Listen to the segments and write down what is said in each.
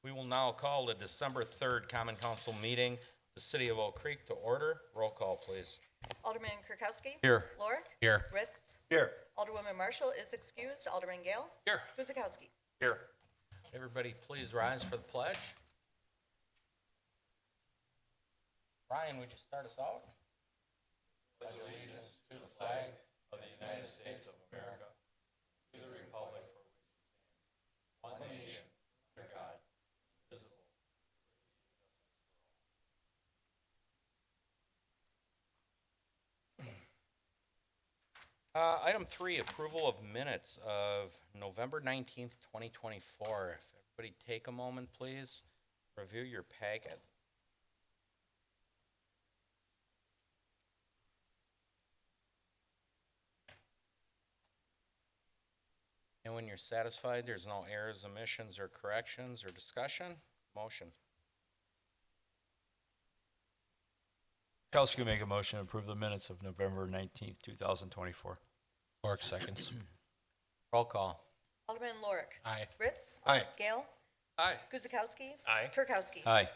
We will now call the December 3rd Common Council meeting, the City of Oak Creek, to order. Roll call, please. Alderman Kirkowski. Here. Lorik. Here. Ritz. Here. Alderwoman Marshall is excused. Alderman Gale. Here. Guzekowski. Here. Everybody, please rise for the pledge. Ryan, would you start us out? Pledge allegiance to the flag of the United States of America, to the republic for which it stands, one nation, under God, indivisible. Item 3, approval of minutes of November 19th, 2024. If everybody take a moment, please, review your packet. And when you're satisfied, there's no errors, omissions, or corrections, or discussion, motion. Kirkowski make a motion to approve the minutes of November 19th, 2024. Lorik seconds. Roll call. Alderman Lorik. Aye. Ritz. Aye. Gale. Aye. Guzekowski. Aye. Kirkowski. Aye.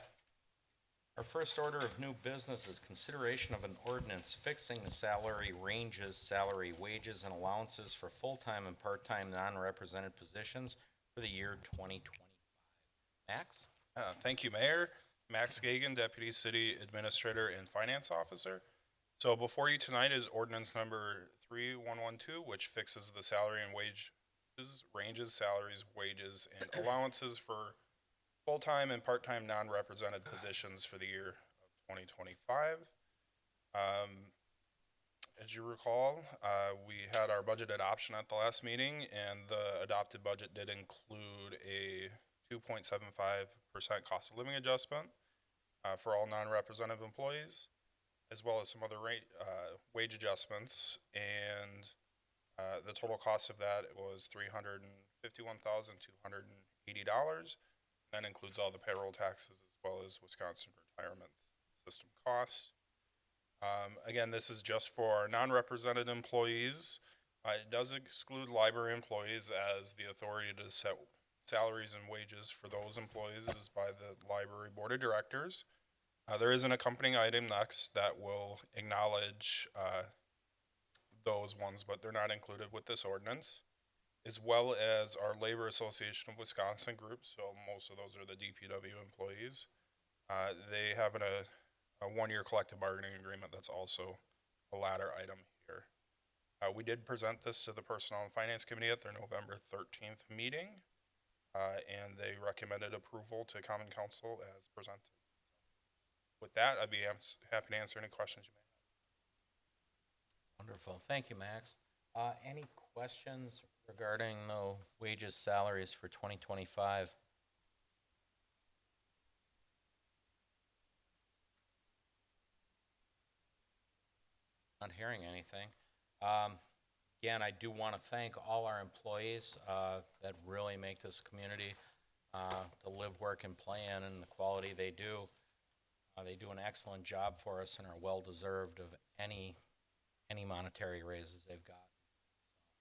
Our first order of new business is consideration of an ordinance fixing the salary ranges, salary, wages, and allowances for full-time and part-time non-represented positions for the year 2025. Max? Thank you, Mayor. Max Gagan, Deputy City Administrator and Finance Officer. So before you tonight is ordinance number 3112, which fixes the salary and wages, ranges, salaries, wages, and allowances for full-time and part-time non-represented positions for the year of 2025. As you recall, we had our budget adoption at the last meeting, and the adopted budget did include a 2.75% cost of living adjustment for all non-representative employees, as well as some other wage adjustments. And the total cost of that was $351,280. That includes all the payroll taxes as well as Wisconsin retirement system costs. Again, this is just for our non-represented employees. It does exclude library employees, as the authority to set salaries and wages for those employees is by the library board of directors. There is an accompanying item next that will acknowledge those ones, but they're not included with this ordinance, as well as our Labor Association of Wisconsin group. So most of those are the DPW employees. They have a one-year collective bargaining agreement that's also a latter item here. We did present this to the Personnel and Finance Committee at their November 13th meeting, and they recommended approval to Common Council as presented. With that, I'd be happy to answer any questions you may have. Wonderful. Thank you, Max. Any questions regarding the wages, salaries for 2025? Not hearing anything. Again, I do want to thank all our employees that really make this community to live, work, and play in, and the quality they do. They do an excellent job for us and are well-deserved of any monetary raises they've got.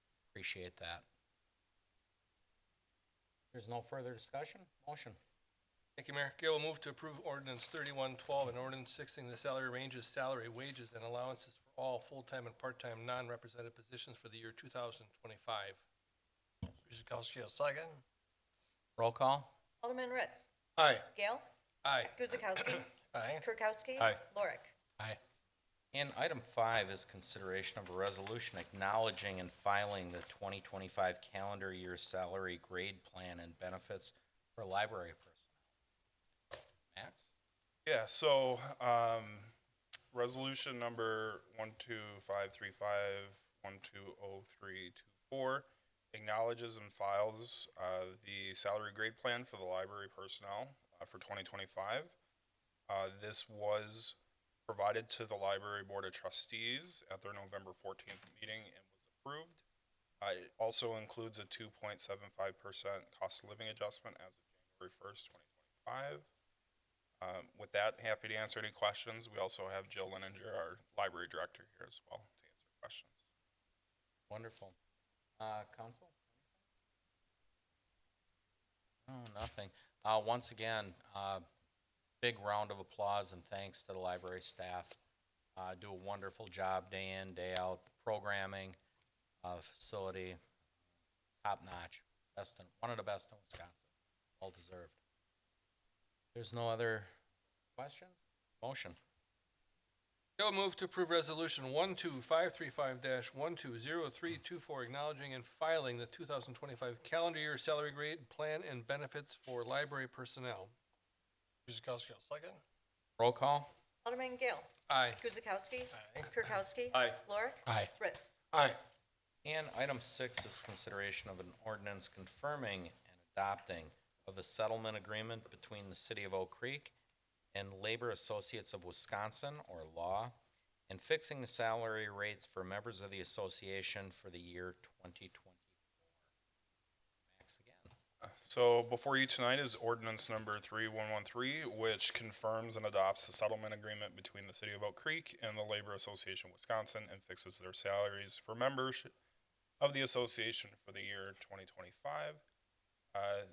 So, appreciate that. There's no further discussion? Motion. Thank you, Mayor. Gail will move to approve ordinance 3112, an ordinance fixing the salary ranges, salary, wages, and allowances for all full-time and part-time non-represented positions for the year 2025. Guzekowski, a second. Roll call. Alderman Ritz. Aye. Gale. Aye. Guzekowski. Aye. Kirkowski. Aye. Lorik. Aye. And item 5 is consideration of a resolution acknowledging and filing the 2025 calendar year salary grade plan and benefits for library personnel. Max? Yeah, so resolution number 12535, 120324 acknowledges and files the salary grade plan for the library personnel for 2025. This was provided to the Library Board of Trustees at their November 14th meeting and was approved. It also includes a 2.75% cost of living adjustment as of January 1st, 2025. With that, happy to answer any questions. We also have Jill Leninger, our library director, here as well to answer questions. Wonderful. Council? Oh, nothing. Once again, big round of applause and thanks to the library staff. Do a wonderful job day in, day out, programming, facility, top notch, one of the best in Wisconsin, well deserved. There's no other questions? Motion. Gail will move to approve resolution 12535-120324, acknowledging and filing the 2025 calendar year salary grade plan and benefits for library personnel. Guzekowski will second. Roll call. Alderman Gale. Aye. Guzekowski. Aye. Kirkowski. Aye. Lorik. Aye. Fritz. Aye. And item 6 is consideration of an ordinance confirming and adopting of the settlement agreement between the City of Oak Creek and Labor Associates of Wisconsin, or LAW, and fixing the salary rates for members of the association for the year 2024. Max again. So before you tonight is ordinance number 3113, which confirms and adopts the settlement agreement between the City of Oak Creek and the Labor Association of Wisconsin and fixes their salaries for members of the association for the year 2025.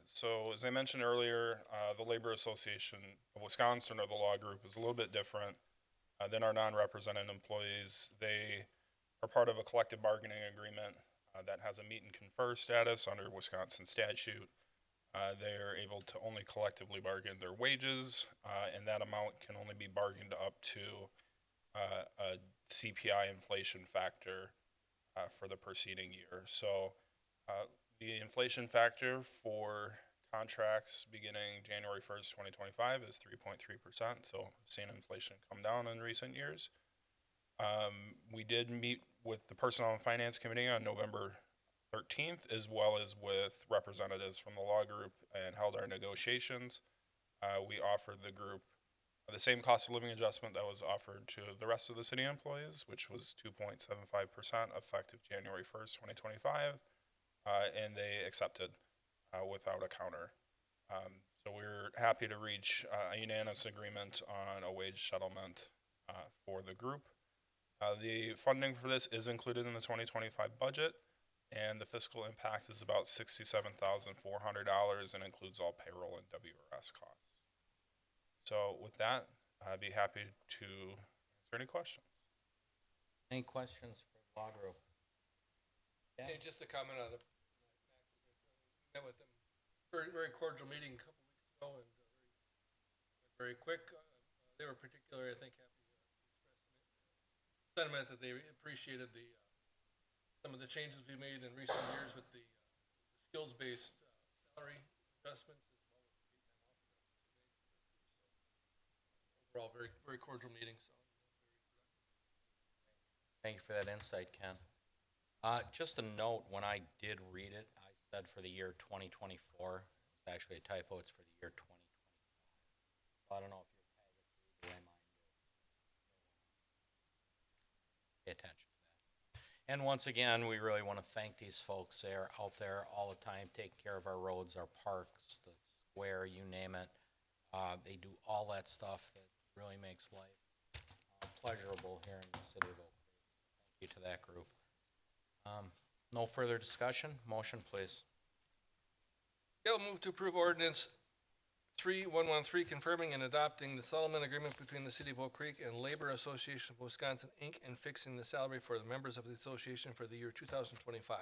So as I mentioned earlier, the Labor Association of Wisconsin, or the law group, is a little bit different than our non-represented employees. They are part of a collective bargaining agreement that has a meet and confer status under Wisconsin statute. They are able to only collectively bargain their wages, and that amount can only be bargained up to a CPI inflation factor for the preceding year. So the inflation factor for contracts beginning January 1st, 2025 is 3.3%. So we've seen inflation come down in recent years. We did meet with the Personnel and Finance Committee on November 13th, as well as with representatives from the law group, and held our negotiations. We offered the group the same cost of living adjustment that was offered to the rest of the city employees, which was 2.75% effective January 1st, 2025. And they accepted without a counter. So we're happy to reach a unanimous agreement on a wage settlement for the group. The funding for this is included in the 2025 budget, and the fiscal impact is about $67,400 and includes all payroll and WRS costs. So with that, I'd be happy to answer any questions. Any questions for the law group? Hey, just a comment on the, met with them, very cordial meeting a couple weeks ago, and very quick. They were particularly, I think, happy to express sentiment that they appreciated some of the changes we made in recent years with the skills-based salary adjustments, as well as the overall very cordial meeting. So Thank you for that insight, Ken. Just a note, when I did read it, I said for the year 2024. It's actually a typo. It's for the year 2025. So I don't know if your tag is the way mine do. Pay attention to that. And once again, we really want to thank these folks. They're out there all the time, taking care of our roads, our parks, the square, you name it. They do all that stuff that really makes life pleasurable here in the city of Oak Creek. Thank you to that group. No further discussion. Motion, please. Gail move to approve ordinance 3113, confirming and adopting the settlement agreement between the City of Oak Creek and Labor Association of Wisconsin, Inc., and fixing the salary for the members of the association for the year 2025.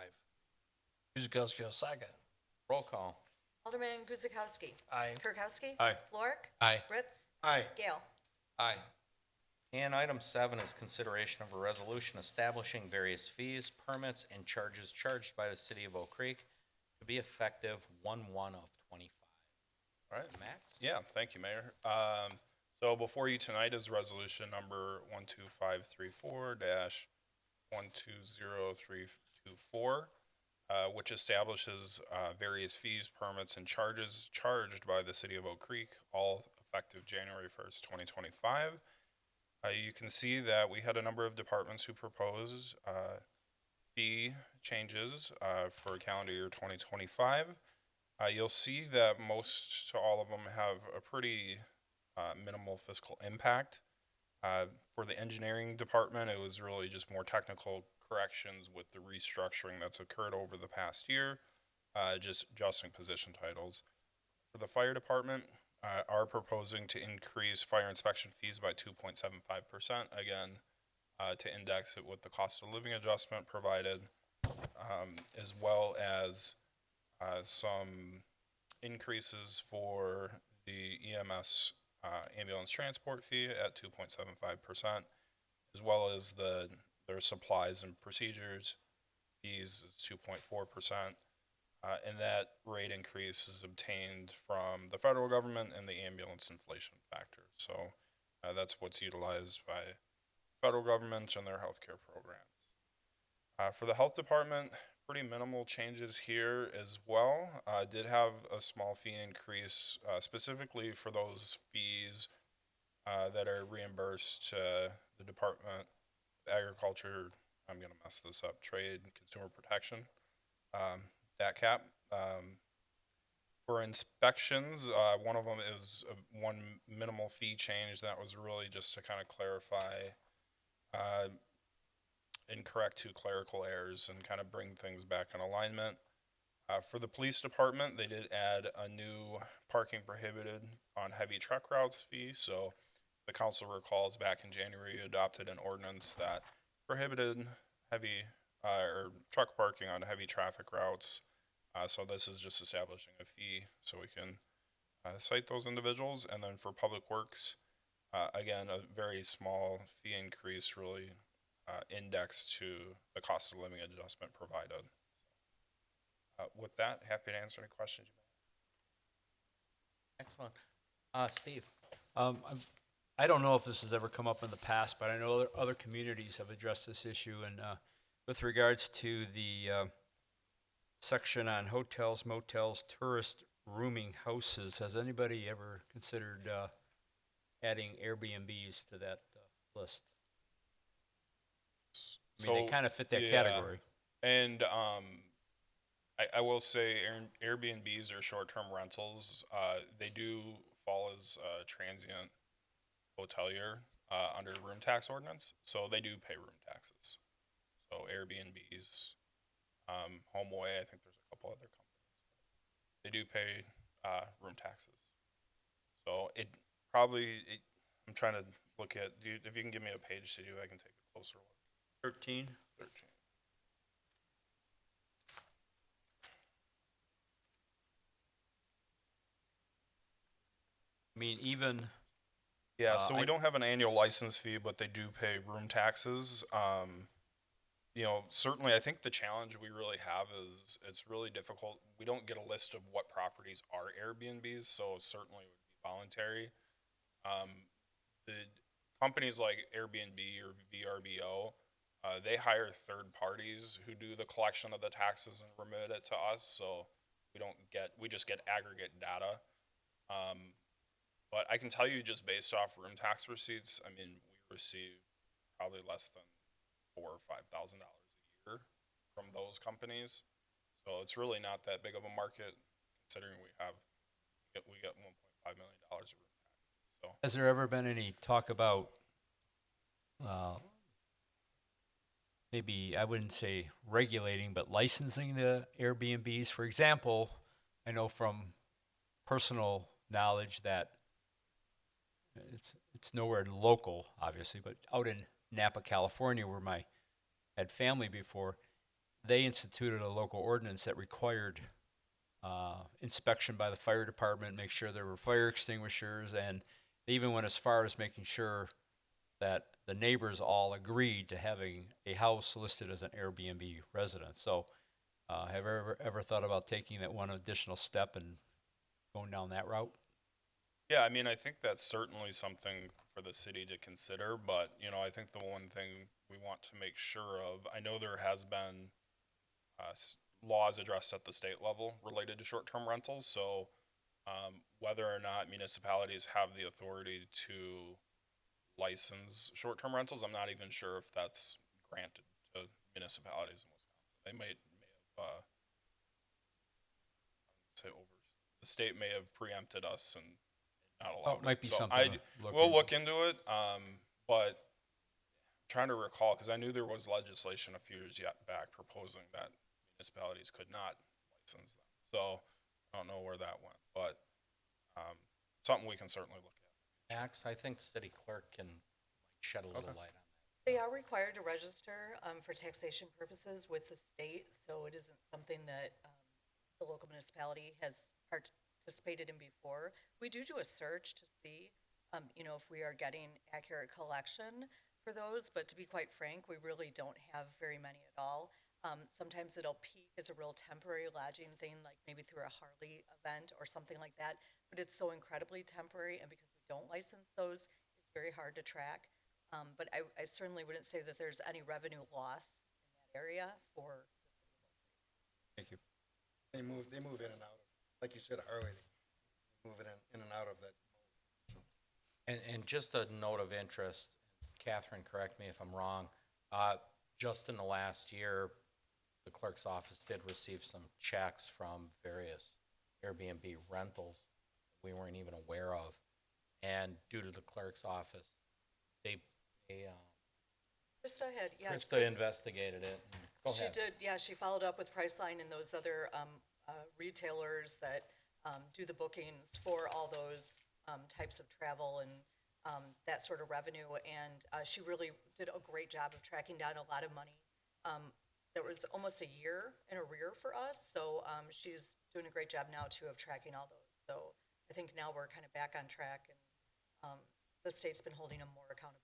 Guzekowski will second. Roll call. Alderman Guzekowski. Aye. Kirkowski. Aye. Lorik. Aye. Fritz. Aye. Gale. Aye. And item 7 is consideration of a resolution establishing various fees, permits, and charges charged by the City of Oak Creek to be effective 1/1 of 25. All right. Max? Yeah, thank you, Mayor. So before you tonight is resolution number 12534-12034, which establishes various fees, permits, and charges charged by the City of Oak Creek, all effective January 1st, 2025. You can see that we had a number of departments who proposed fee changes for calendar year 2025. You'll see that most to all of them have a pretty minimal fiscal impact. For the engineering department, it was really just more technical corrections with the restructuring that's occurred over the past year, just adjusting position titles. For For the fire department, are proposing to increase fire inspection fees by 2.75%, again, to index it with the cost of living adjustment provided, as well as some increases for the EMS ambulance transport fee at 2.75%, as well as their supplies and procedures fees is 2.4%. And that rate increase is obtained from the federal government and the ambulance inflation factor. So that's what's utilized by federal government and their healthcare programs. For the health department, pretty minimal changes here as well. Did have a small fee increase specifically for those fees that are reimbursed to the Department of Agriculture. I'm going to mess this up. Trade and Consumer Protection. DATCAP. For inspections, one of them is one minimal fee change that was really just to kind of clarify and correct two clerical errors and kind of bring things back in alignment. For the police department, they did add a new parking prohibited on heavy truck routes fee. So the council recalls back in January, you adopted an ordinance that prohibited heavy or truck parking on heavy traffic routes. So this is just establishing a fee so we can cite those individuals. And then for public works, again, a very small fee increase, really indexed to the cost of living adjustment provided. With that, happy to answer any questions you may have. Excellent. Steve? I don't know if this has ever come up in the past, but I know other communities have addressed this issue. And with regards to the section on hotels, motels, tourist rooming houses, has anybody ever considered adding Airbnbs to that list? I mean, they kind of fit that category. And I will say Airbnbs or short-term rentals, they do fall as transient hotelier under room tax ordinance, so they do pay room taxes. So Airbnbs, HomeAway, I think there's a couple other companies. They do pay room taxes. So I'm trying to look at, if you can give me a page to do, I can take a closer look. 13. 13. I mean, even Yeah, so we don't have an annual license fee, but they do pay room taxes. You know, certainly I think the challenge we really have is it's really difficult. We don't get a list of what properties are Airbnbs, so certainly it would be voluntary. The companies like Airbnb or VRBO, they hire third parties who do the collection of the taxes and remit it to us, so we just get aggregate data. But I can tell you just based off room tax receipts, I mean, we receive probably less than $4,000 or $5,000 a year from those companies. So it's really not that big of a market, considering we get $1.5 million of room taxes. So has there ever been any talk about maybe, I wouldn't say regulating, but licensing the Airbnbs? For example, I know from personal knowledge that it's nowhere local, obviously, but out in Napa, California, where I had family before, they instituted a local ordinance that required inspection by the fire department, make sure there were fire extinguishers, and they even went as far as making sure that the neighbors all agreed to having a house listed as an Airbnb residence. So have you ever thought about taking that one additional step and going down that route? yeah, I mean, I think that's certainly something for the city to consider, but, you know, I think the one thing we want to make sure of, I know there has been laws addressed at the state level related to short-term rentals, so whether or not municipalities have the authority to license short-term rentals, I'm not even sure if that's granted to municipalities in Wisconsin. They may have, the state may have preempted us and not allowed it might be so something to look we'll into. look into it, but I'm trying to recall, because I knew there was legislation a few years back proposing that municipalities could not license them. So I don't know where that went, but something we can certainly look at. Max, I think city clerk can shed a little Okay. light on that. They are required to register for taxation purposes with the state, so it isn't something that the local municipality has participated in before. We do a search to see, if we are getting accurate collection for those, but to be quite frank, we really don't have very many at all. Sometimes it'll peak as a real temporary lodging thing, like maybe through a Harley event or something like that, but it's so incredibly temporary, and because we don't license those, it's very hard to track. But I certainly wouldn't say that there's any revenue loss in that area for the city of Oak Creek. Thank you. They move in and out of, like you said, Harley, they move in and out of that. And just a note of interest, Catherine, correct me if I'm wrong, just in the last year, the clerk's office did receive some checks from various Airbnb rentals we weren't even aware of. And due to the clerk's office, Krista had, yeah. Krista investigated it. Go She ahead. did, yeah, she followed up with Priceline and those other retailers that do the bookings for all those types of travel and that sort of revenue. And she really did a great job of tracking down a lot of money. There was almost a year in arrear for us, so she's doing a great job now too of tracking all those. So I think now we're kind of back on track, and the state's been holding them more accountable as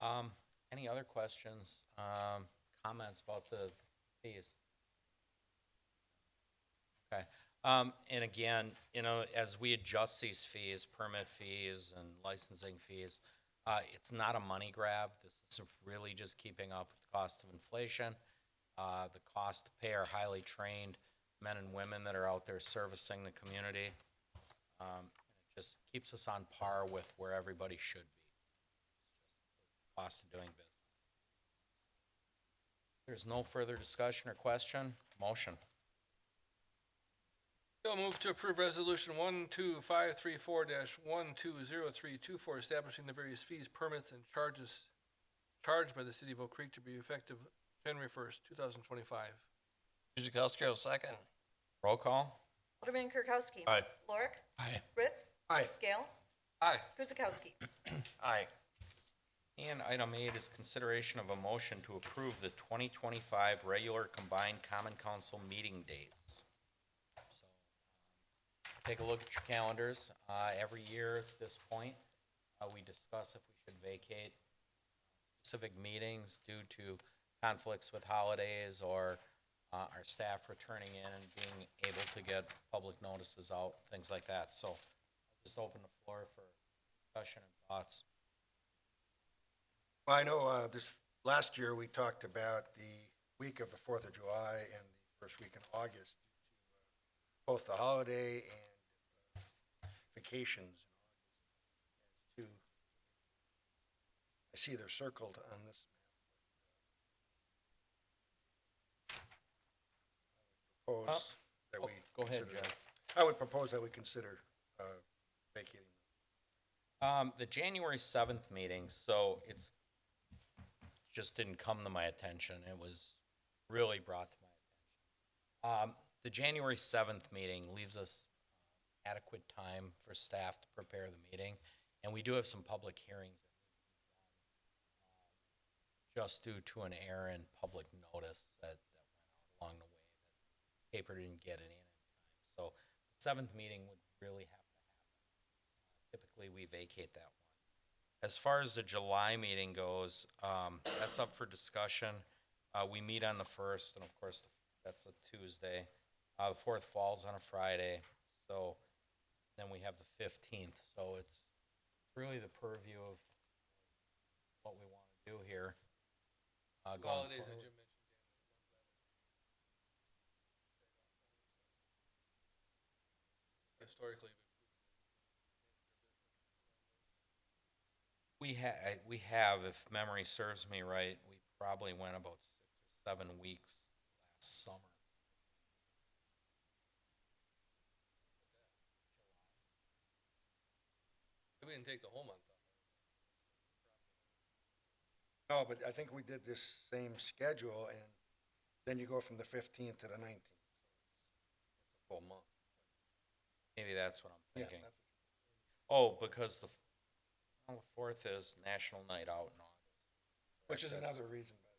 well. Any other questions, comments about the fees? Okay, and again, as we adjust these fees, permit fees and licensing fees, it's not a money grab. This is really just keeping up with the cost of inflation, the cost to pay our highly trained men and women that are out there servicing the community. It just keeps us on par with where everybody should be. Cost of doing business. There's no further discussion or question. Motion. Bill move to approve resolution 12534-120324, establishing the various fees, permits, and charges charged by the city of Oak Creek to be effective January 1st, 2025. Guzekowski will second. Roll call. Alderman Kirkowski. Aye. Lorik. Aye. Ritz. Aye. Gale. Aye. Guzekowski. Aye. And item 8 is consideration of a motion to approve the 2025 regular combined common council meeting dates. So, take a look at your calendars. Every year at this point, we discuss if we should vacate specific meetings due to conflicts with holidays or our staff returning in and being able to get public notices out, things like that. So, I'll just open the floor for discussion and thoughts. Well, I know this last year we talked about the week of the 4th of July and the first week in August due to both the holiday and vacations in August. As two, I see they're circled on this map. Propose that we Go ahead, consider Jeff. that. I would propose that we consider vacating. The January 7th meeting, so it's just didn't come to my attention. It was really brought to my attention. The January 7th meeting leaves us adequate time for staff to prepare the meeting, and we do have some public hearings that need to be done, just due to an error in public notice that went out along the way that paper didn't get it in time. So the 7th meeting would really have to happen. Typically, we vacate that one. As far as the July meeting goes, that's up for discussion. We meet on the 1st, and of course, that's a Tuesday. The 4th falls on a Friday, so then we have the 15th. So it's really the purview of what we want to do here. Going Holidays that forward. Jim mentioned, Dan, historically. We have, if memory serves me right, we probably went about 6 or 7 weeks last summer. We didn't take the whole month off. No, but I think we did this same schedule, and Then you go from the 15th to the 19th. It's a full month. Maybe that's what I'm Yeah, thinking. that's- Oh, because the 4th is National Night Out in August. Which is That's- another reason, by the way.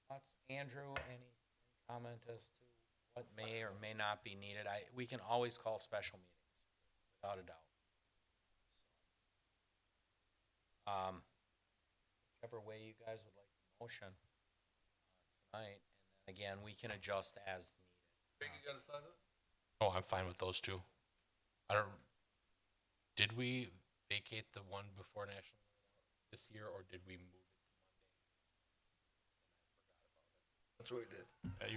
Thoughts, Andrew, any comment as to what may or may not be needed? We can always call special meetings, without a doubt. Whichever way you guys would like the motion tonight, and then again, we can adjust as needed. Greg, you got a thought on it? Oh, I'm fine with those two. I don't, did we vacate the one before National Night Out this year, or did we move it to Monday? That's what we did.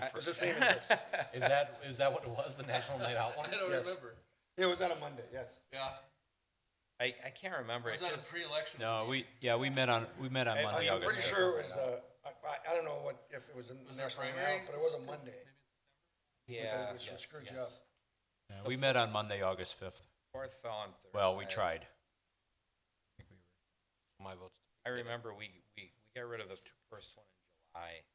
I- It was the same as this. Is that what it was, the National Night Out one? I don't Yes. remember. It was on a Monday, yes. Yeah. I can't remember. Was It that a just, pre-election? No, meeting? we met on Monday, I'm August pretty 5th. sure it was, I don't know what, if it was a Was that national night primary? out, but it was a Monday. yeah, Which yes, screwed yes. you up. Yeah, we met on Monday, August 5th. 4th fell on Thursday. Well, we tried. My vote's. I remember we got rid of the first one in July.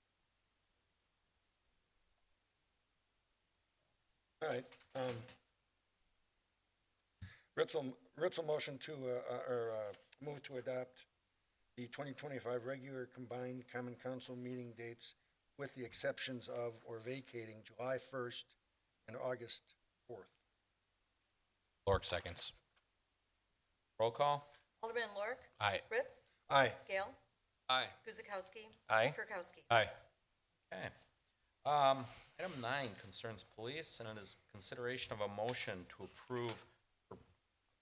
All right, Ritzel motion to, move to adopt the 2025 regular combined common council meeting dates with the exceptions of or vacating July 1st and August 4th. Lork seconds. Roll call? Alderman Lorik, Aye. Ritz, Aye. Gale, Aye. Guzekowski. Aye. Kirkowski. Aye. Okay. Item 9 concerns police, and it is consideration of a motion to approve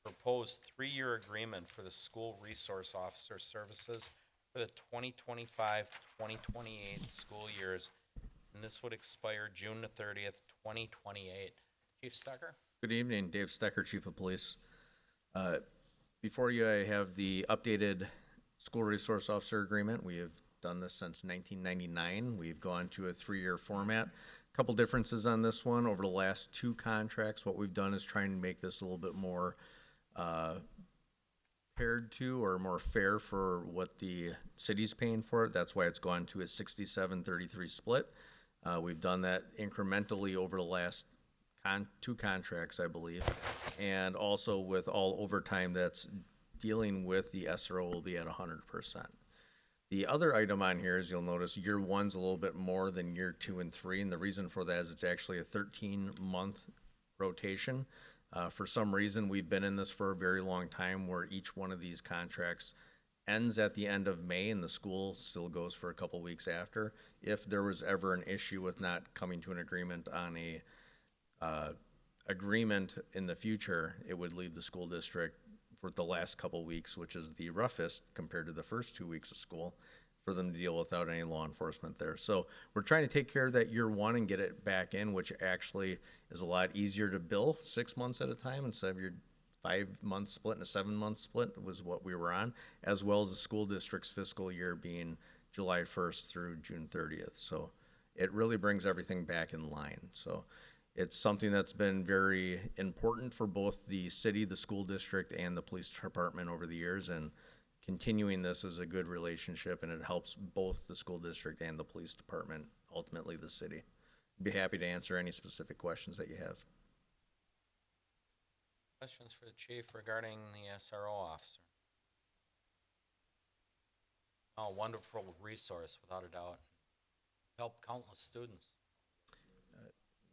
proposed 3-year agreement for the school resource officer services for the 2025-2028 school years, and this would expire June the 30th, 2028. Chief Stucker? Good evening, Dave Stecker, Chief of Police. Before you, I have the updated school resource officer agreement. We have done this since 1999. We've gone to a 3-year format. Couple differences on this one. Over the last 2 contracts, what we've done is try and make this a little bit more paired to or more fair for what the city's paying for it. That's why it's gone to a 67-33 split. We've done that incrementally over the last 2 contracts, I believe. And also with all overtime that's dealing with the SRO will be at 100%. The other item on here is you'll notice year 1's a little bit more than year 2 and 3. And the reason for that is it's actually a 13-month rotation. For some reason, we've been in this for a very long time where each one of these contracts ends at the end of May and the school still goes for a couple weeks after. If there was ever an issue with not coming to an agreement on a agreement in the future, it would leave the school district for the last couple weeks, which is the roughest compared to the first 2 weeks of school, for them to deal without any law enforcement there. So we're trying to take care of that year 1 and get it back in, which actually is a lot easier to bill 6 months at a time instead of your 5-month split and a 7-month split was what we were on, as well as the school district's fiscal year being July 1st through June 30th. So it really brings everything back in line. So it's something that's been very important for both the city, the school district, and the police department over the years, and continuing this is a good relationship, and it helps both the school district and the police department, ultimately the city. Be happy to answer any specific questions that you have. Questions for the chief regarding the SRO officer? Oh, wonderful resource, without a doubt. Helped countless students.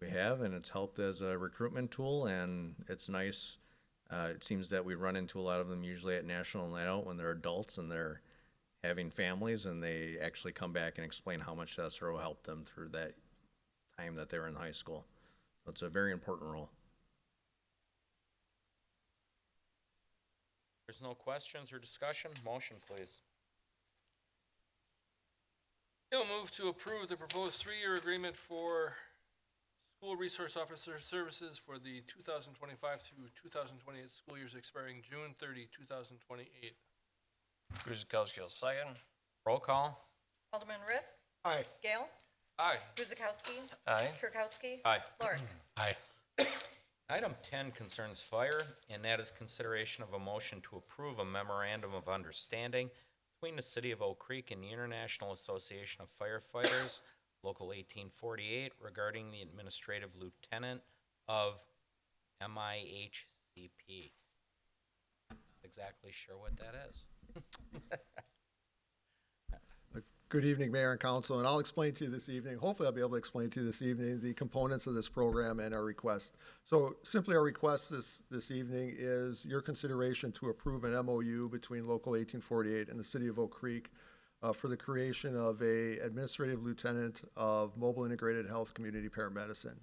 We have, and it's helped as a recruitment tool, and it's nice. It seems that we run into a lot of them usually at National Night Out when they're adults and they're having families, and they actually come back and explain how much the SRO helped them through that time that they were in high school. So it's a very important role. There's no questions or discussion? Motion, please. I'll move to approve the proposed 3-year agreement for school resource officer services for the 2025 through 2028 school years expiring June 30, 2028. Guzekowski will second. Roll call? Alderman Ritz, Aye. Gale, Aye. Guzekowski. Aye. Kirkowski. Aye. Lorik. Aye. Item 10 concerns fire, and that is consideration of a motion to approve a memorandum of understanding between the City of Oak Creek and the International Association of Firefighters, Local 1848, regarding the administrative lieutenant of MIHCP. Not exactly sure what that is. Good evening, Mayor and Council, and I'll explain to you this evening, hopefully I'll be able to explain to you this evening the components of this program and our request. So simply our request this evening is your consideration to approve an MOU between Local 1848 and the City of Oak Creek for the creation of a administrative lieutenant of mobile integrated health community paramedicine.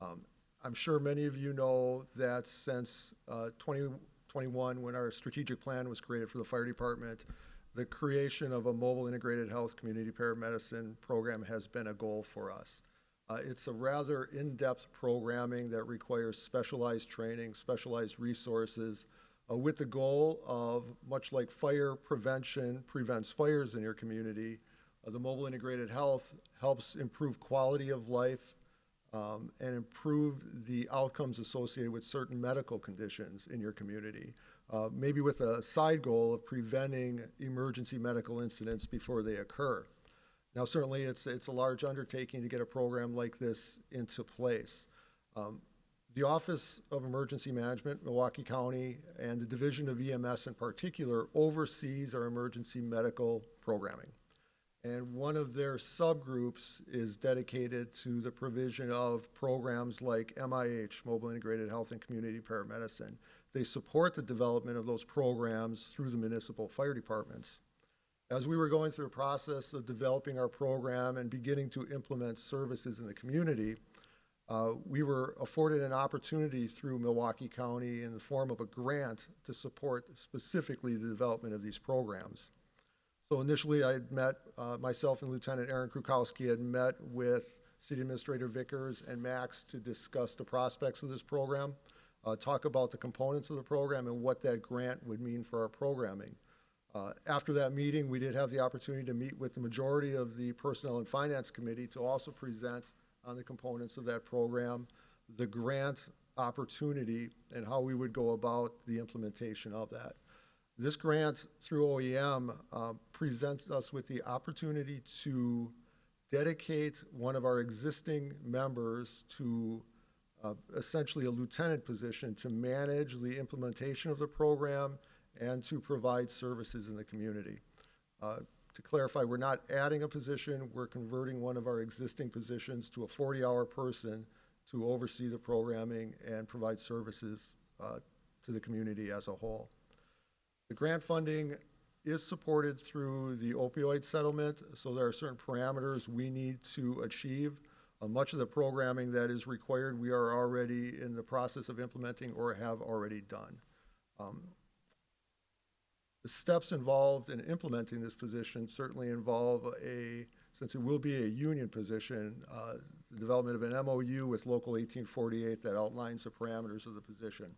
I'm sure many of you know that since 2021, when our strategic plan was created for the fire department, the creation of a mobile integrated health community paramedicine program has been a goal for us. It's a rather in-depth programming that requires specialized training, specialized resources, with the goal of, much like fire prevention prevents fires in your community, the mobile integrated health helps improve quality of life and improve the outcomes associated with certain medical conditions in your community. Maybe with a side goal of preventing emergency medical incidents before they occur. Now, certainly it's a large undertaking to get a program like this into place. The Office of Emergency Management, Milwaukee County, and the Division of EMS in particular oversees our emergency medical programming. And one of their subgroups is dedicated to the provision of programs like MIH, Mobile Integrated Health and Community Paramedicine. They support the development of those programs through the municipal fire departments. As we were going through the process of developing our program and beginning to implement services in the community, we were afforded an opportunity through Milwaukee County in the form of a grant to support specifically the development of these programs. So initially I had met, myself and Lieutenant Aaron Krukowski had met with City Administrator Vickers and Max to discuss the prospects of this program, talk about the components of the program and what that grant would mean for our programming. After that meeting, we did have the opportunity to meet with the majority of the Personnel and Finance Committee to also present on the components of that program, the grant opportunity, and how we would go about the implementation of that. This grant through OEM presents us with the opportunity to dedicate one of our existing members to essentially a lieutenant position to manage the implementation of the program and to provide services in the community. To clarify, we're not adding a position, we're converting one of our existing positions to a 40-hour person to oversee the programming and provide services to the community as a whole. The grant funding is supported through the opioid settlement, so there are certain parameters we need to achieve. Much of the programming that is required, we are already in the process of implementing or have already done. The steps involved in implementing this position certainly involve since it will be a union position, the development of an MOU with Local 1848 that outlines the parameters of the position.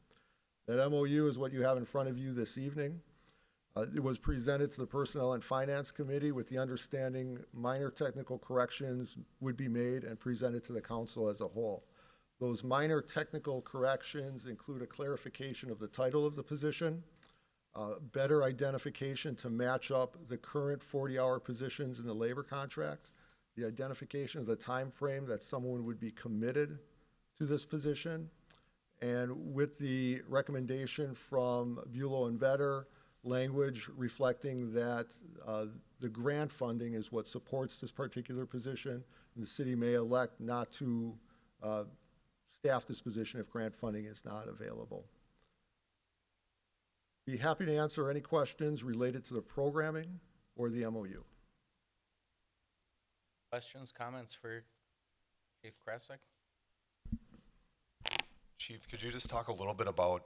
That MOU is what you have in front of you this evening. It was presented to the Personnel and Finance Committee with the understanding minor technical corrections would be made and presented to the council as a whole. Those minor technical corrections include a clarification of the title of the position, better identification to match up the current 40-hour positions in the labor contract, the identification of the time frame that someone would be committed to this position, and with the recommendation from Bulow and Vetter, language reflecting that the grant funding is what supports this particular position, and the city may elect not to staff this position if grant funding is not available. Be happy to answer any questions related to the programming or the MOU. Questions, comments for Chief Krasik? Chief, could you just talk a little bit about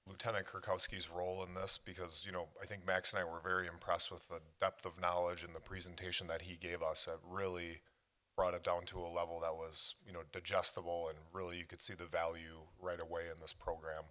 Lieutenant Kurkowski's role in this? Because, you know, I think Max and I were very impressed with the depth of knowledge and the presentation that he gave us. That really brought it down to a level that was, you know, digestible, and really you could see the value right away in this program.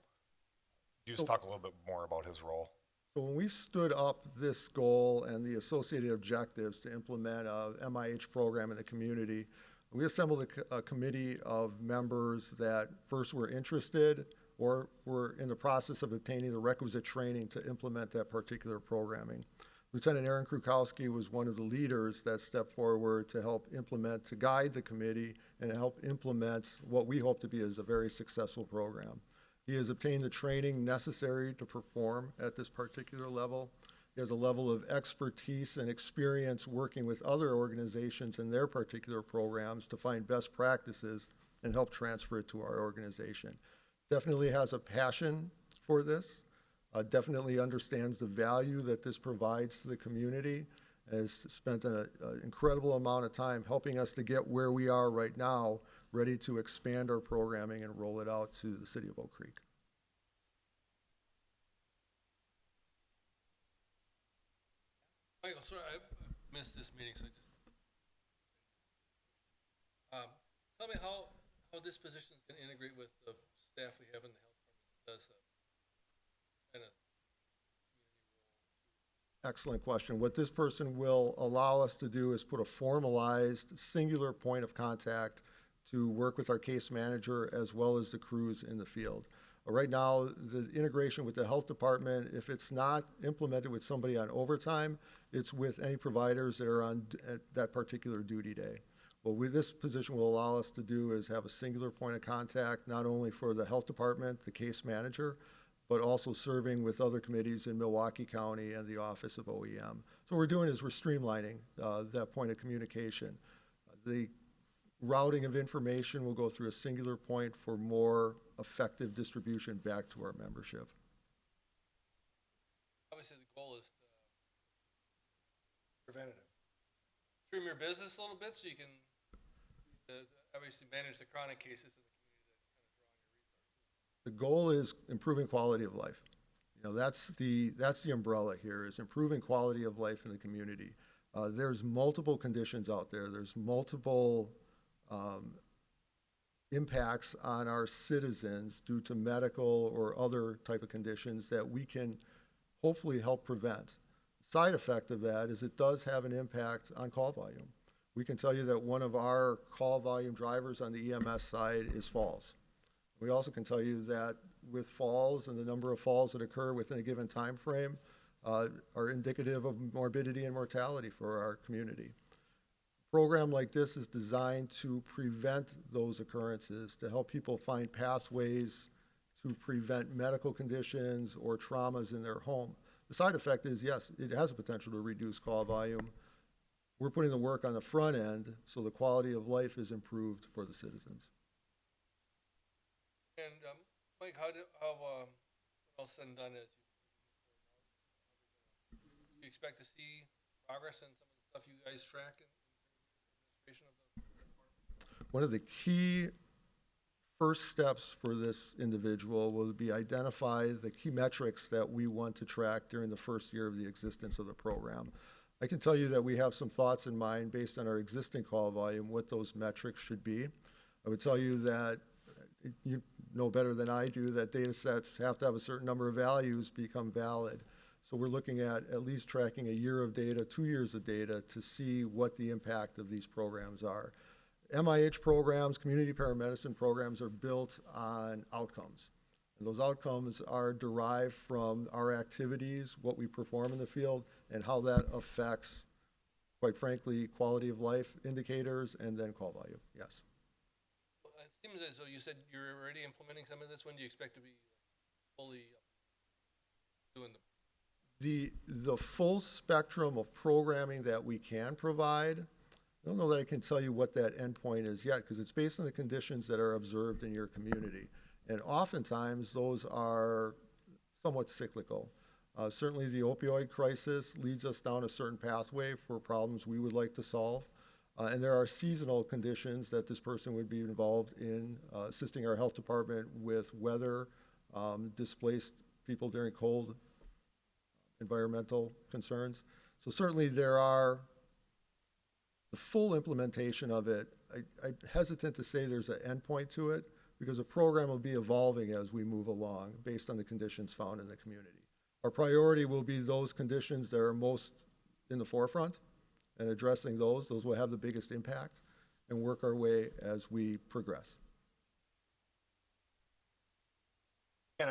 Could you just talk a little bit more about his role? So when we stood up this goal and the associated objectives to implement a MIH program in the community, We assembled a committee of members that first were interested or were in the process of obtaining the requisite training to implement that particular programming. Lieutenant Aaron Krukowski was one of the leaders that stepped forward to help implement, to guide the committee and help implement what we hope to be as a very successful program. He has obtained the training necessary to perform at this particular level. He has a level of expertise and experience working with other organizations in their particular programs to find best practices and help transfer it to our organization. Definitely has a passion for this, definitely understands the value that this provides to the community, has spent an incredible amount of time helping us to get where we are right now, ready to expand our programming and roll it out to the city of Oak Creek. Michael, sorry, I missed this meeting, so I just, tell me how this position is gonna integrate with the staff we have in the health department that does that kind of Excellent question. What this person will allow us to do is put a formalized, singular point of contact to work with our case manager as well as the crews in the field. Right now, the integration with the health department, if it's not implemented with somebody on overtime, it's with any providers that are on at that particular duty day. What this position will allow us to do is have a singular point of contact, not only for the health department, the case manager, but also serving with other committees in Milwaukee County and the Office of OEM. So what we're doing is we're streamlining that point of communication. The routing of information will go through a singular point for more effective distribution back to our membership. obviously the goal is to Preventative. trim your business a little bit so you can obviously manage the chronic cases in the community that kind of draw on your resources. The goal is improving quality of life. You know, that's the umbrella here, is improving quality of life in the community. There's multiple conditions out there. There's multiple impacts on our citizens due to medical or other type of conditions that we can hopefully help prevent. Side effect of that is it does have an impact on call volume. We can tell you that one of our call volume drivers on the EMS side is falls. We also can tell you that with falls and the number of falls that occur within a given time frame are indicative of morbidity and mortality for our community. A program like this is designed to prevent those occurrences, to help people find pathways to prevent medical conditions or traumas in their home. The side effect is, yes, it has a potential to reduce call volume. We're putting the work on the front end so the quality of life is improved for the citizens. And Mike, when all said and done, you expect to see progress in some of the stuff you guys track in the administration of the department? One of the key first steps for this individual will be identify the key metrics that we want to track during the first year of the existence of the program. I can tell you that we have some thoughts in mind based on our existing call volume, what those metrics should be. I would tell you that you know better than I do that data sets have to have a certain number of values become valid. So we're looking at least tracking a year of data, 2 years of data to see what the impact of these programs are. MIH programs, community paramedicine programs are built on outcomes. And those outcomes are derived from our activities, what we perform in the field, and how that affects, quite frankly, quality of life indicators and then call volume, yes. It seems as though you said you're already implementing some of this. When do you expect to be fully doing The full spectrum of programming that we can provide, I don't know that I can tell you what that endpoint is yet, because it's based on the conditions that are observed in your community. And oftentimes, those are somewhat cyclical. Certainly, the opioid crisis leads us down a certain pathway for problems we would like to solve. And there are seasonal conditions that this person would be involved in, assisting our health department with weather, displaced people during cold, environmental concerns. So certainly there are the full implementation of it. I'm hesitant to say there's an endpoint to it because the program will be evolving as we move along based on the conditions found in the community. Our priority will be those conditions that are most in the forefront and addressing those will have the biggest impact. and work our way as we progress. Ken,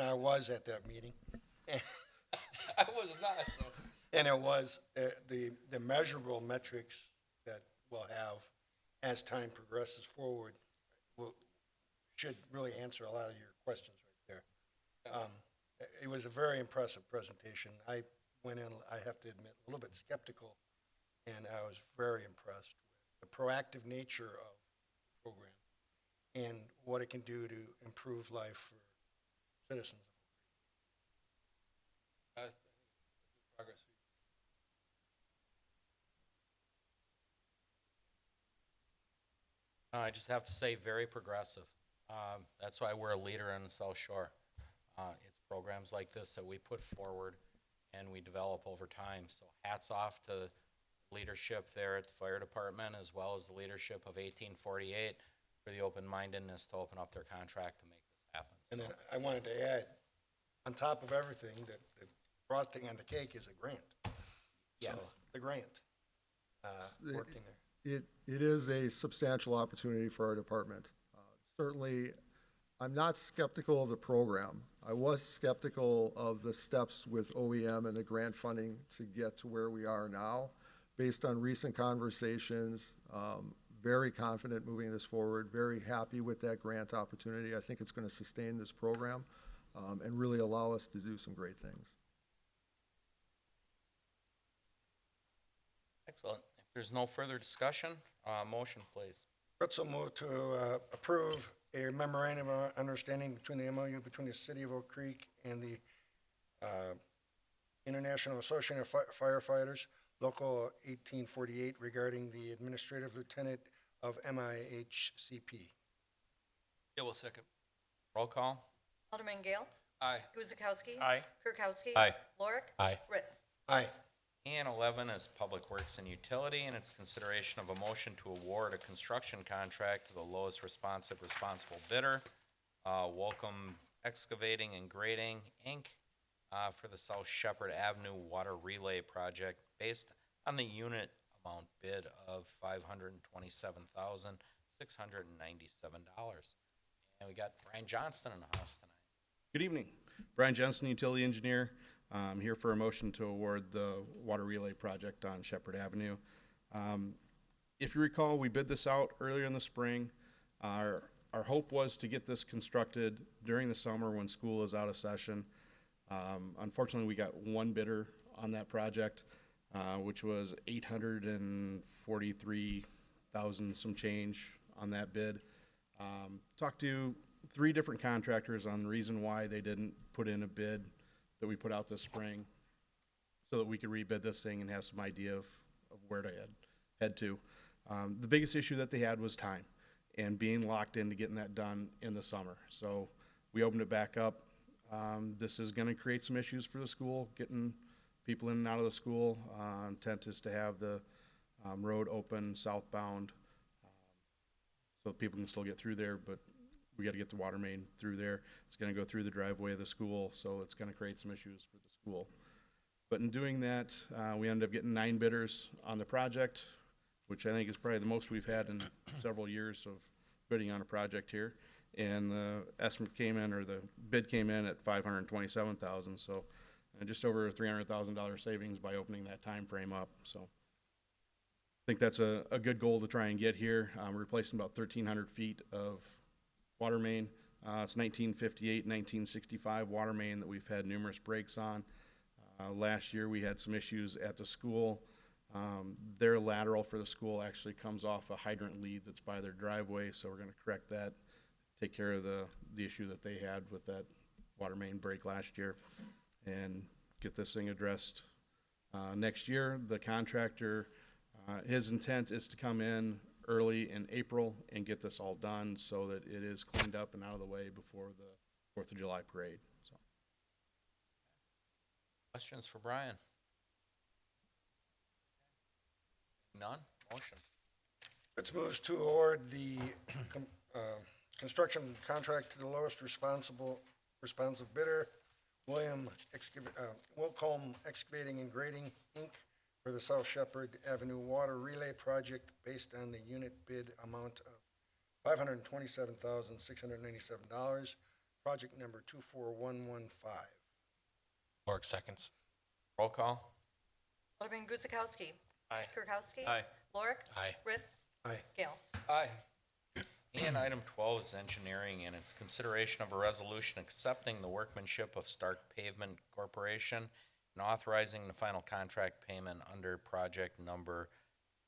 I was at that meeting, I was not, so. and it was, the measurable metrics that we'll have as time progresses forward should really answer a lot of your questions right there. It was a very impressive presentation. I went in, I have to admit, a little bit skeptical, and I was very impressed with the proactive nature of the program and what it can do to improve life for citizens. Progress. I just have to say, very progressive. That's why we're a leader in the South Shore. It's programs like this that we put forward and we develop over time. So hats off to leadership there at the fire department, as well as the leadership of 1848 for the open-mindedness to open up their contract to make this happen. And So, then I wanted to add, on top of everything, that the frosting on the cake is a grant. Yes. So, the grant, working there. It is a substantial opportunity for our department. Certainly, I'm not skeptical of the program. I was skeptical of the steps with OEM and the grant funding to get to where we are now. Based on recent conversations, very confident moving this forward, very happy with that grant opportunity. I think it's going to sustain this program and really allow us to do some great things. excellent. If there's no further discussion, motion, please. Fritz will move to approve a memorandum of understanding between the MOU between the City of Oak Creek and the International Association of Firefighters, Local 1848, regarding the Administrative Lieutenant of MIHCP. Yeah, well, second. Roll call. Alderman Gale. Aye. Guzekowski. Aye. Kirkowski. Aye. Lorik. Aye. Ritz. Aye. And 11 is Public Works and Utility, and it's consideration of a motion to award a construction contract to the lowest responsible bidder, Welcome Excavating and Grading, Inc., for the South Shepherd Avenue Water Relay Project based on the unit amount bid of $527,697. And we got Brian Johnston in the house tonight. Good evening. Brian Johnson, utility engineer. I'm here for a motion to award the water relay project on Shepherd Avenue. If you recall, we bid this out earlier in the spring. Our hope was to get this constructed during the summer when school is out of session. Unfortunately, we got one bidder on that project, which was $843,000 some change on that bid. Talked to 3 different contractors on the reason why they didn't put in a bid that we put out this spring so that we could rebid this thing and have some idea of where to head to. The biggest issue that they had was time and being locked into getting that done in the summer. So we opened it back up. This is gonna create some issues for the school, getting people in and out of the school. Intent is to have the road open southbound so people can still get through there, but we gotta get the water main through there. It's gonna go through the driveway of the school, so it's gonna create some issues for the school. But in doing that, we ended up getting 9 bidders on the project, which I think is probably the most we've had in several years of bidding on a project here. And the estimate came in, or the bid came in at $527,000, so just over a $300,000 savings by opening that time frame up, so. I think that's a good goal to try and get here. We're replacing about 1,300 feet of water main. It's 1958, 1965 water main that we've had numerous breaks on. Last year, we had some issues at the school. Their lateral for the school actually comes off a hydrant lead that's by their driveway, so we're gonna correct that, take care of the issue that they had with that water main break last year, and get this thing addressed next year. The contractor, his intent is to come in early in April and get this all done so that it is cleaned up and out of the way before the 4th of July parade, so. Questions for Brian? None? Motion. Fritz moves to award the construction contract to the lowest responsive bidder, Wilcomb Excavating and Grading, Inc., for the South Shepherd Avenue Water Relay Project based on the unit bid amount of $527,697, project number 24115. Lorick seconds. Roll call. Alderman Guzekowski. Aye. Kirkowski. Aye. Lorik. Aye. Ritz. Aye. Gale. Aye. And item 12 is engineering, and it's consideration of a resolution accepting the workmanship of Stark Pavement Corporation and authorizing the final contract payment under project number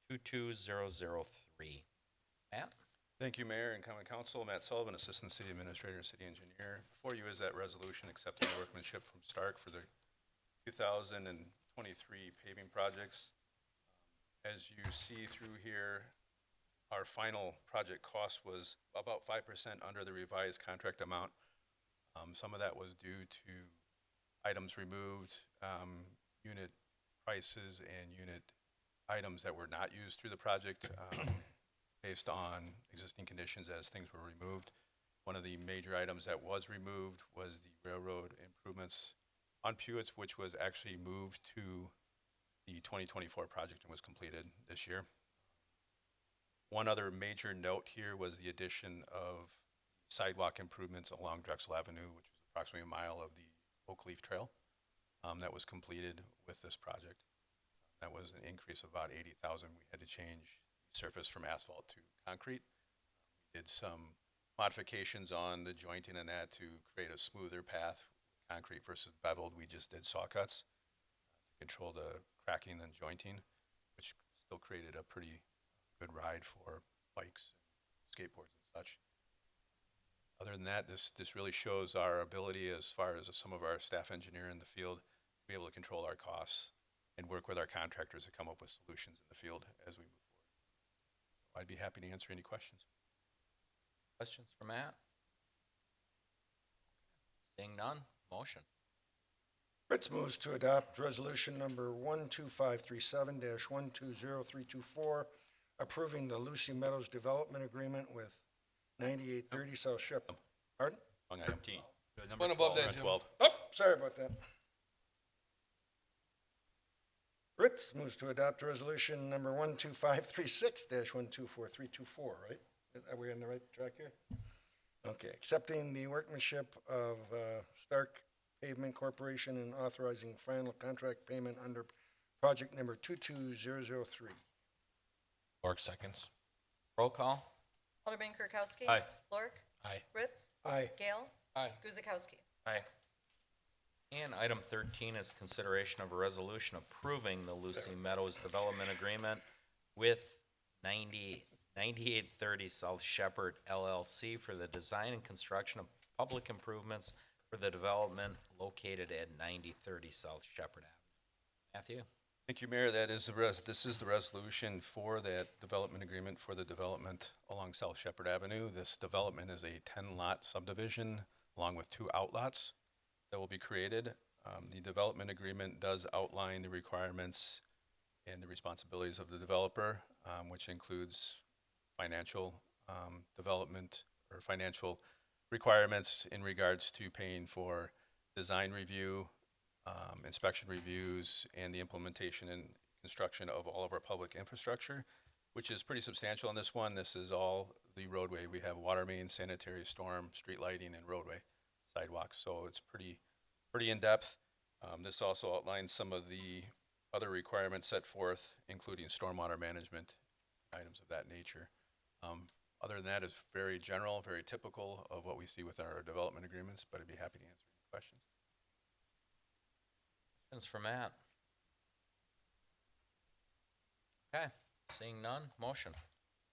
22003. Matt? Thank you, Mayor and Common Council. Matt Sullivan, Assistant City Administrator and City Engineer. Before you is that resolution accepting the workmanship from Stark for the 2023 paving projects. As you see through here, our final project cost was about 5% under the revised contract amount. Some of that was due to items removed, unit prices and unit items that were not used through the project based on existing conditions as things were removed. One of the major items that was removed was the railroad improvements on Pewitz, which was actually moved to the 2024 project and was completed this year. One other major note here was the addition of sidewalk improvements along Drexel Avenue, which was approximately a mile of the Oak Leaf Trail that was completed with this project. That was an increase of about $80,000. We had to change surface from asphalt to concrete. We did some modifications on the jointing and that to create a smoother path, concrete versus beveled. We just did saw cuts to control the cracking and jointing, which still created a pretty good ride for bikes, skateboards and such. Other than that, this really shows our ability as far as some of our staff engineer in the field to be able to control our costs and work with our contractors to come up with solutions in the field as we move forward. So I'd be happy to answer any questions. Questions for Matt? Seeing none, motion. Fritz moves to adopt resolution number 12537-120324, approving the Lucy Meadows Development Agreement with 9830 South Shepherd. Pardon? Wrong item. 13. One above that, Jim. 12. Oh, sorry about that. Fritz moves to adopt resolution number 12536-124324, right? Are we on the right track here? Okay, accepting the workmanship of Stark Pavement Corporation and authorizing final contract payment under project number 22003. Lorick seconds. Roll call. Alderman Kirkowski. Aye. Lorik. Aye. Ritz. Aye. Gale. Aye. Guzekowski. Aye. And item 13 is consideration of a resolution approving the Lucy Meadows Development Agreement with 9830 South Shepherd LLC for the design and construction of public improvements for the development located at 9030 South Shepherd Avenue. Matthew? Thank you, Mayor. This is the resolution for that development agreement for the development along South Shepherd Avenue. This development is a 10-lot subdivision along with 2 outlots that will be created. The development agreement does outline the requirements and the responsibilities of the developer, which includes financial development or financial requirements in regards to paying for design review, inspection reviews, and the implementation and construction of all of our public infrastructure, which is pretty substantial on this one. This is all the roadway. We have water main, sanitary, storm, street lighting, and roadway sidewalks. So it's pretty in-depth. This also outlines some of the other requirements set forth, including stormwater management, items of that nature. Other than that, it's very general, very typical of what we see with our development agreements, but I'd be happy to answer any questions. Questions for Matt? Okay, seeing none, motion.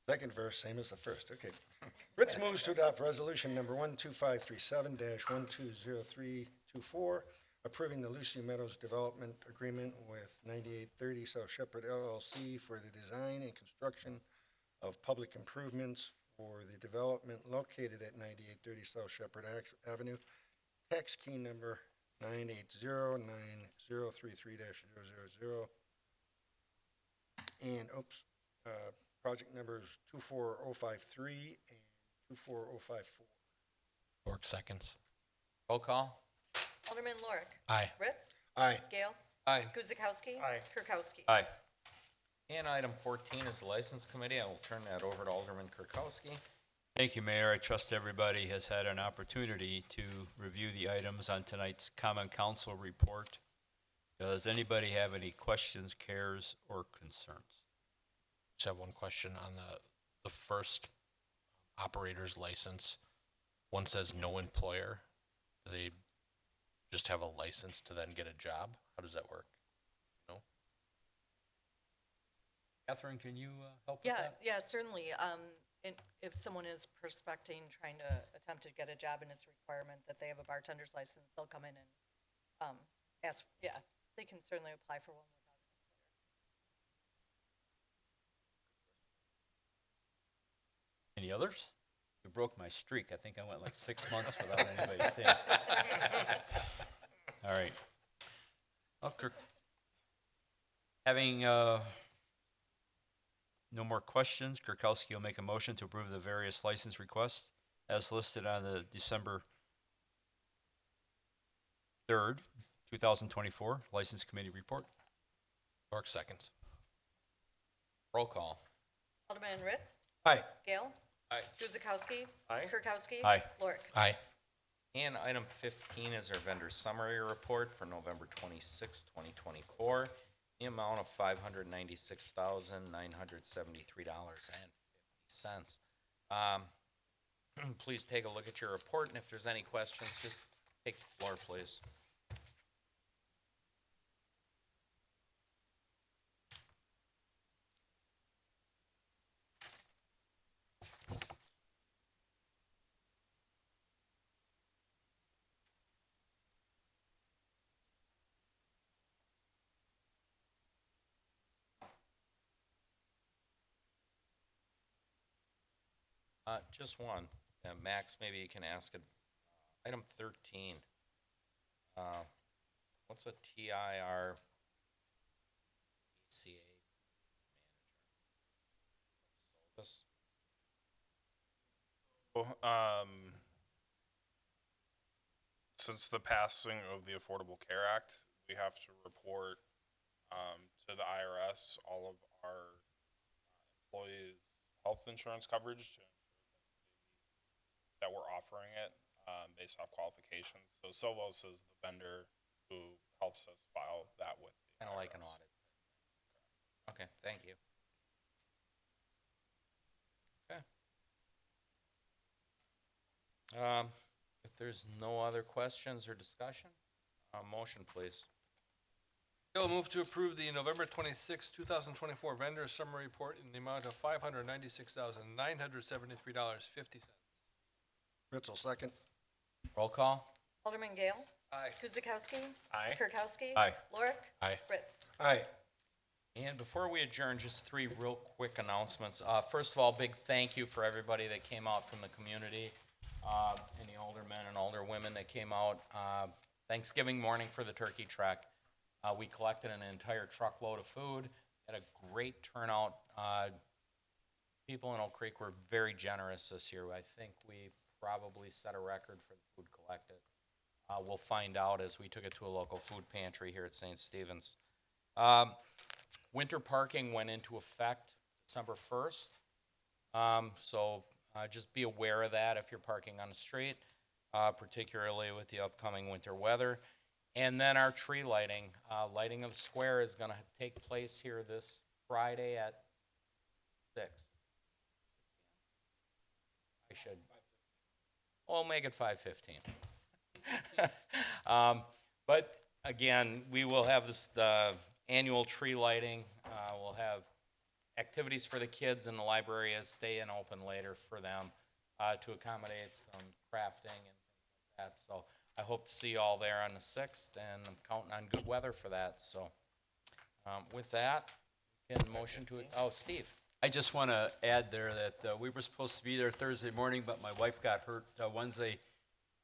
Second verse, same as the first, okay. Fritz moves to adopt resolution number 12537-120324, approving the Lucy Meadows Development Agreement with 9830 South Shepherd LLC for the design and construction of public improvements for the development located at 9830 South Shepherd Avenue, tax key number 9809033-000, and, project numbers 24053 and 24054. Lorick seconds. Roll call. Alderman Lorik. Aye. Ritz. Aye. Gale. Aye. Guzekowski. Aye. Kirkowski. Aye. And item 14 is the License Committee. I will turn that over to Alderman Kirkowski. Thank you, Mayor. I trust everybody has had an opportunity to review the items on tonight's Common Council report. Does anybody have any questions, cares, or concerns? Just have one question on the first operator's license. One says no employer. Do they just have a license to then get a job? How does that work? No? Catherine, can you help with Yeah, that? yeah, certainly. And if someone is prospecting, trying to attempt to get a job and it's a requirement that they have a bartender's license, they'll come in and ask, yeah, they can certainly apply for one without an employer. Any others? You broke my streak. I think I went like 6 months without anybody saying. All right. Well, having no more questions, Kirkowski will make a motion to approve the various license requests as listed on the December 3rd, 2024 License Committee report. York seconds. Roll call. Alderman Ritz. Aye. Gale. Aye. Guzekowski. Aye. Kirkowski. Aye. Lorik. Aye. And item 15 is our vendor summary report for November 26, 2024. The amount of $596,973.50. Please take a look at your report, and if there's any questions, just take the floor, please. Just one. Max, maybe you can ask it. Item 13. What's a TIR ACA manager? Since the passing of the Affordable Care Act, we have to report to the IRS all of our employees' health insurance coverage to ensure that we're offering it based off qualifications. So Sovos is the vendor who helps us file that with the Kind of like an IRS. audit. Okay, thank you. Okay. If there's no other questions or discussion, motion, please. Gale will move to approve the November 26, 2024 vendor summary report in the amount of $596,973.50. Ritzel, second. Roll call. Alderman Gale. Aye. Guzekowski. Aye. Kirkowski. Aye. Lorik. Aye. Ritz. Aye. And before we adjourn, just 3 real quick announcements. First of all, big thank you for everybody that came out from the community, and the aldermen and alderwomen that came out Thanksgiving morning for the turkey trek. We collected an entire truckload of food, had a great turnout. People in Oak Creek were very generous this year. I think we probably set a record for the food collected. We'll find out as we took it to a local food pantry here at St. Stephen's. Winter parking went into effect December 1st. So just be aware of that if you're parking on the street, particularly with the upcoming winter weather. And then our tree lighting, lighting of the square is going to take place here this Friday at 6. I should. We'll make it 5:15. But again, we will have this annual tree lighting. We'll have activities for the kids in the library as stay in open later for them to accommodate some crafting and things like that. So I hope to see you all there on the 6th, and I'm counting on good weather for that. So with that, can motion to it. Oh, Steve. I just want to add there that we were supposed to be there Thursday morning, but my wife got hurt Wednesday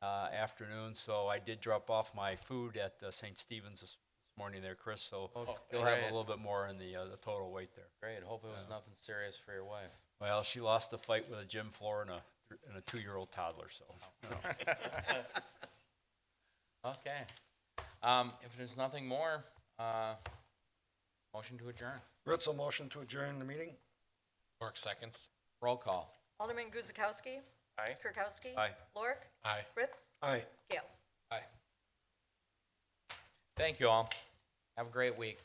afternoon, so I did drop off my food at St. Stephen's this morning there, Chris, so you'll have great. a little bit more in the total weight there. Great. Hope it was nothing serious for your wife. Well, she lost a fight with a gym floor and a 2-year-old toddler, so. Okay. If there's nothing more, Motion to adjourn. Ritzel, motion to adjourn the meeting? Work seconds. Roll call. Alderman Guzekowski. Aye. Kirkowski. Aye. Lorik. Aye. Fritz. Aye. Gale. Aye. Thank you all. Have a great week.